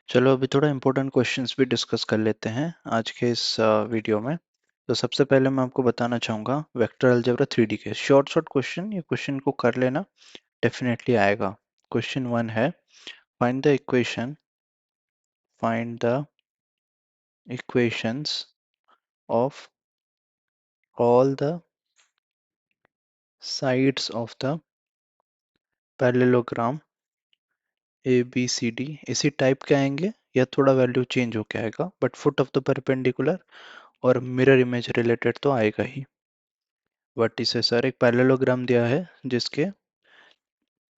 चलो अभी थोड़ा इम्पोर्टेंट क्वेश्चंस भी डिस्कस कर लेते हैं आज के इस वीडियो में। तो सबसे पहले मैं आपको बताना चाहूँगा वेक्टर अलजेब्रा 3D के शॉर्ट शॉर्ट क्वेश्चन, ये क्वेश्चन को कर लेना, डेफिनेटली आएगा। क्वेश्चन 1 है, find the equations of all the sides of the parallelogram A B C D. इसी टाइप के आएंगे या थोड़ा वैल्यू चेंज होके आएगा, but foot of the perpendicular और मिरर इमेज रिलेटेड तो आएगा ही। वर्टिसेस सर, एक पैरेललोग्राम दिया है जिसके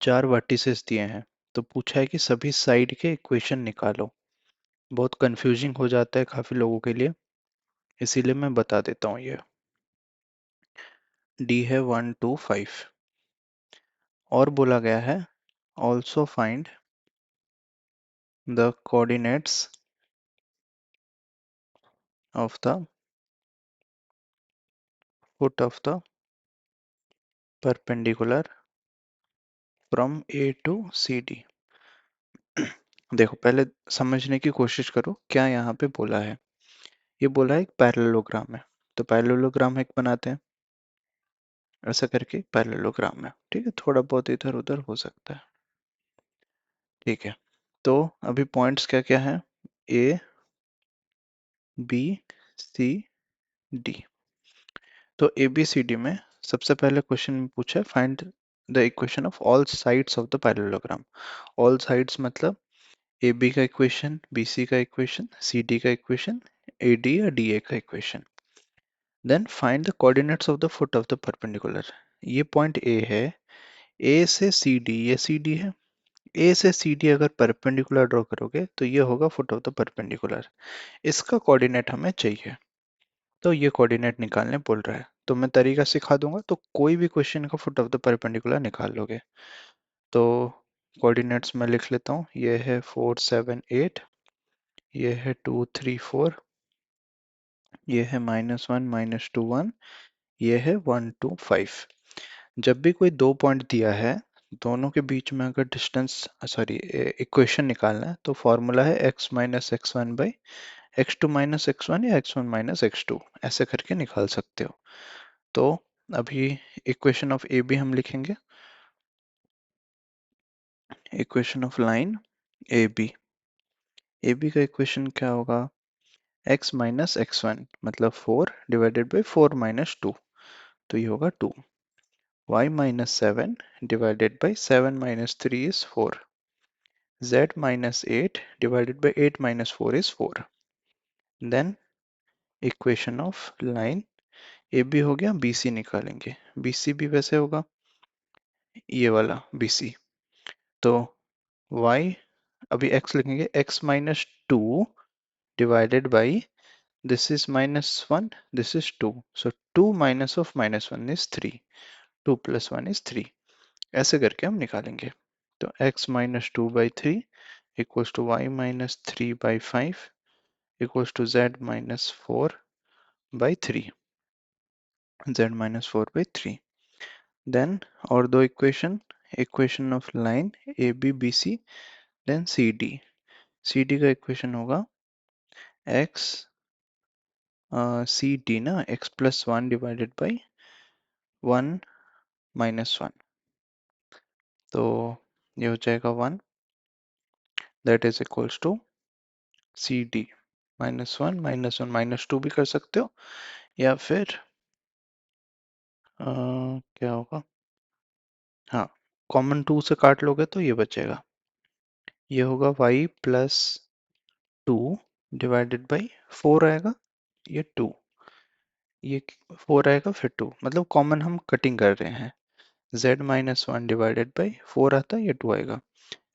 4 वर्टिसेस दिए हैं, तो पूछा है कि सभी साइड के इक्वेशन निकालो। बहुत कंफ्यूजिंग हो जाता है काफी लोगों के लिए, इसीलिए मैं बता देता हूँ। ये डी है 1 2 5 और बोला गया है also find the coordinates of the foot of the perpendicular from A to C D. देखो पहले समझने की कोशिश करो क्या यहाँ पे बोला है। ये बोला है एक पैरेललोग्राम है, तो पैरेललोग्राम एक बनाते हैं ऐसा करके पैरेललोग्राम में। ठीक है, थोड़ा बहुत इधर उधर हो सकता है। ठीक है, तो अभी पॉइंट्स क्या क्या है, ए बी सी डी। तो ए बी सी डी में सबसे पहले क्वेश्चन में पूछा है find the equation of all sides of the parallelogram. All sides मतलब ए बी का इक्वेशन, बी सी का इक्वेशन, सी डी का इक्वेशन, ए डी या डी ए का equation. Then find the coordinates of the foot of the perpendicular. ये point A है, A से C D, ये सी डी है। ए से सी डी अगर परपेंडिकुलर ड्रॉ करोगे तो ये होगा फुट ऑफ द परपेंडिकुलर। इसका कोऑर्डिनेट हमें चाहिए, तो ये कोऑर्डिनेट निकालने बोल रहा है। तो मैं तरीका सिखा दूंगा, तो कोई भी क्वेश्चन का फुट ऑफ द परपेंडिकुलर निकाल लोगे। तो कोऑर्डिनेट्स मैं लिख लेता हूँ, ये है 4 7 8, ये है 2 3 4, ये है -1 -2 1, ये है 1 2 5। जब भी कोई दो पॉइंट दिया है, दोनों के बीच में अगर डिस्टेंस सॉरी इक्वेशन निकालना है, तो फॉर्मूला है x minus x one by x two minus x one या x1 माइनस एक्स टू, ऐसे करके निकाल सकते हो। तो अभी इक्वेशन ऑफ ए बी हम लिखेंगे, equation of line A B. A B का इक्वेशन क्या होगा, x माइनस एक्स वन मतलब 4 डिवाइडेड बाई 4 माइनस टू, तो ये होगा 2। y minus 7 divided by 7 minus 3 is 4। z minus 8 divided by 8 minus 4 is 4. Then equation of line AB हो गया, BC निकालेंगे। BC भी वैसे होगा ये वाला BC। तो y अभी x लिखेंगे, x minus 2 divided by this is -1, this is 2, so 2 minus of -1 is 3, 2 plus 1 is 3, ऐसे करके हम निकालेंगे। तो x minus 2 by 3 equals to y minus 3 by 5 equals to z minus 4 by 3, z minus 4 by 3। Then और दो equation of line A B B C, then C D. C D का equation होगा x C D ना, x plus one divided by 1 minus one, तो ये हो जाएगा 1, that is equals to C D -1 -2 भी कर सकते हो, या फिर क्या होगा, हाँ कॉमन 2 से काट लोगे तो ये बचेगा, ये होगा y प्लस 2 डिवाइडेड बाई 4 आएगा, ये 2, ये 4 आएगा फिर 2, मतलब कॉमन हम कटिंग कर रहे हैं। z minus one divided by 4 आता है, ये 2 आएगा।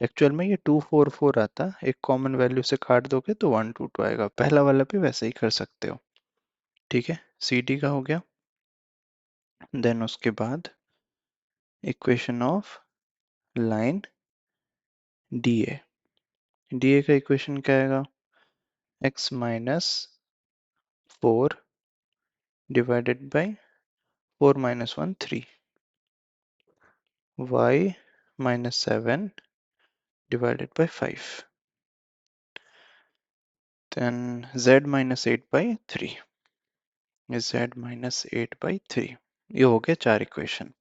एक्चुअल में ये 2 4 4 आता, एक कॉमन वैल्यू से काट दोगे तो 1 2 2 आएगा। पहला वाला भी वैसे ही कर सकते हो। ठीक है, सी डी का हो गया। देन उसके बाद equation of line D A. D A का इक्वेशन क्या आएगा, x minus 4 divided by 4 minus 1 3, y minus 7 divided by 5। Then z minus 8/3, z minus 8/3, ये हो गया 4 इक्वेशन।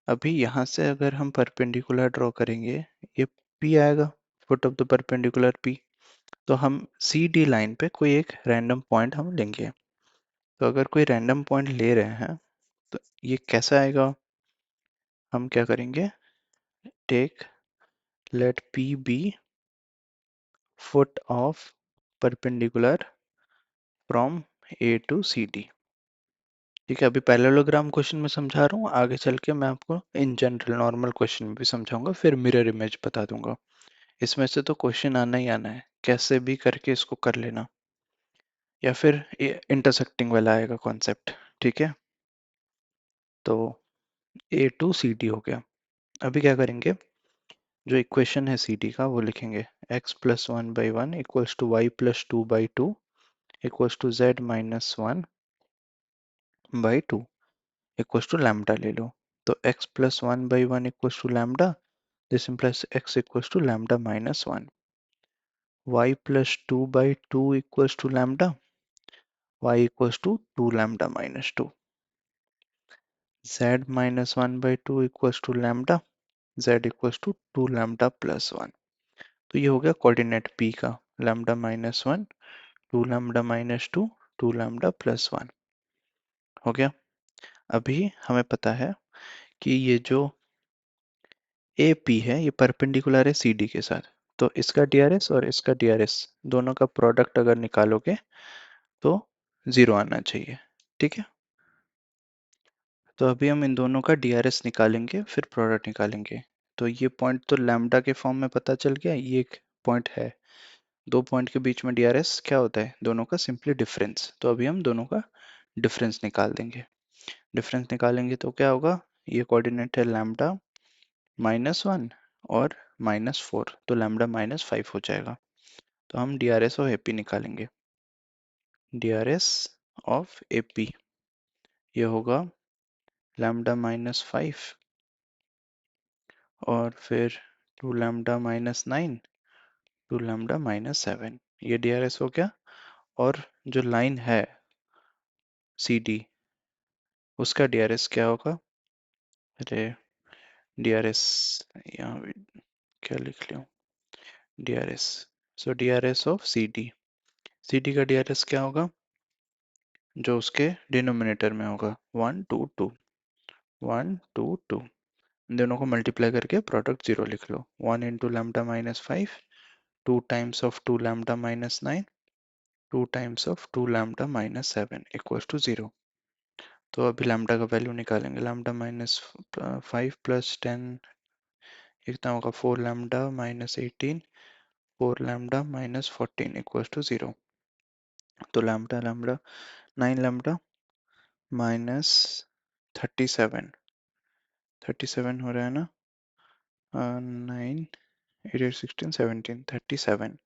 अभी यहाँ से अगर हम परपेंडिकुलर ड्रॉ करेंगे, ये P आएगा, foot of the perpendicular P। तो हम सी डी लाइन पे कोई एक रैंडम पॉइंट हम लेंगे। तो अगर कोई रैंडम पॉइंट ले रहे हैं तो ये कैसा आएगा, हम क्या करेंगे, take let P be foot of perpendicular from A to C D. ठीक है, अभी पैरेललोग्राम क्वेश्चन में समझा रहा हूँ, आगे चल के मैं आपको इन जनरल नॉर्मल क्वेश्चन में भी समझाऊंगा, फिर मिरर इमेज बता दूंगा। इसमें से तो क्वेश्चन आना ही आना है, कैसे भी करके इसको कर लेना, या फिर इंटरसेक्टिंग वाला आएगा कॉन्सेप्ट। ठीक है, तो A टू सी डी हो गया। अभी क्या करेंगे, जो इक्वेशन है सी डी का वो लिखेंगे, x+1/1 equals to y+2/2 equals to z minus 1/2 equals to lambda ले लो। तो x+1/1 equals to lambda, this implies x equals to lambda minus 1, y+2/2 equals to lambda, y equals to 2 lambda minus 2, z minus 1/2 equals to lambda, z equals to 2 lambda plus 1। तो ये हो गया coordinate p का, lambda minus 1, 2 lambda minus 2, 2 lambda plus 1 हो गया। अभी हमें पता है कि ये जो AP है ये परपेंडिकुलर है CD के साथ, तो इसका DRS और इसका DRS दोनों का प्रोडक्ट अगर निकालोगे तो 0 आना चाहिए। ठीक है, तो अभी हम इन दोनों का DRS निकालेंगे, फिर प्रोडक्ट निकालेंगे। तो ये पॉइंट तो लैम्डा के फॉर्म में पता चल गया, ये एक पॉइंट है। दो पॉइंट के बीच में DRS क्या होता है, दोनों का सिंपली डिफरेंस। तो अभी हम दोनों का डिफरेंस निकाल देंगे। डिफरेंस निकालेंगे तो क्या होगा, ये कोऑर्डिनेट है लैम्डा -1 और -4, तो लैम्डा -5 हो जाएगा। तो हम DRS ऑफ AP निकालेंगे। DRS ऑफ AP ये होगा लैम्डा -5 और फिर 2 लैम्डा -9, 2 लैम्डा -7, ये DRS हो गया। और जो लाइन है CD उसका DRS क्या होगा, अरे DRS यहाँ भी क्या लिख लिया, DRS, so DRS of CD, CD का DRS क्या होगा, जो उसके डिनोमिनेटर में होगा 1 2 2, 1 2 2, इन दोनों को मल्टीप्लाई करके प्रोडक्ट 0 लिख लो। 1 into lambda -5, 2 times of 2 lambda -9, 2 times of 2 lambda -7 equals to 0। तो अभी लैम्डा का वैल्यू निकालेंगे, लैम्डा -5 प्लस 10 कितना होगा, 4 लैम्डा -18, 4 लैम्डा -14 इक्वल्स टू 0। तो लैम्डा लैम्डा 9 लैम्डा माइनस 37, 37 हो रहा है ना, 9 8 8 16 17 37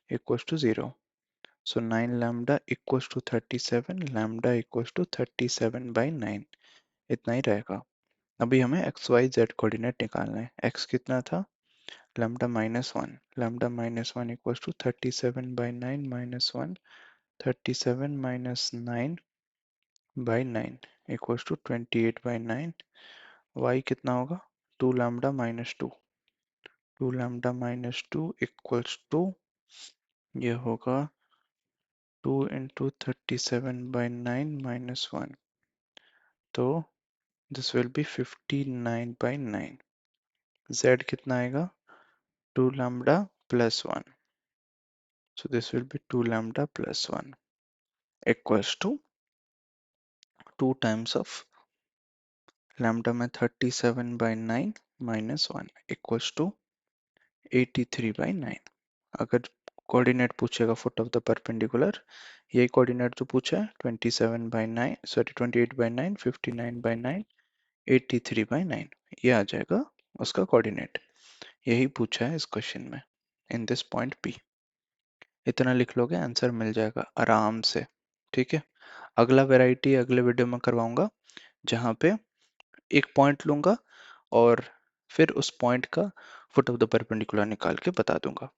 equals to 0. So 9 lambda equals to 37, lambda equals to 37/9, इतना ही रहेगा। अभी हमें x y z कोऑर्डिनेट निकालना है। x कितना था, lambda -1, lambda -1 equals to 37/9 minus 1, 37 minus 9/9 equals to 28/9। y कितना होगा, 2 lambda minus 2, 2 lambda minus 2 equals to, ये होगा 2 into 37/9 minus 1, तो this will be 59/9। z कितना आएगा, 2 lambda plus 1, so this will be 2 lambda plus 1 equals to 2 times of lambda में 37/9 minus 1 equals to 83/9। अगर coordinate पूछेगा फुट ऑफ द परपेंडिकुलर, यही coordinate जो पूछा है 27/9, सॉरी 28/9, 59/9, 83/9, ये आ जाएगा उसका कोऑर्डिनेट। यही पूछा है इस क्वेश्चन में, इन दिस पॉइंट P। इतना लिख लोगे आंसर मिल जाएगा आराम से। ठीक है, अगला वैरायटी अगले वीडियो में करवाऊंगा, जहाँ पे एक पॉइंट लूंगा और फिर उस पॉइंट का फुट ऑफ द परपेंडिकुलर निकाल के बता दूंगा।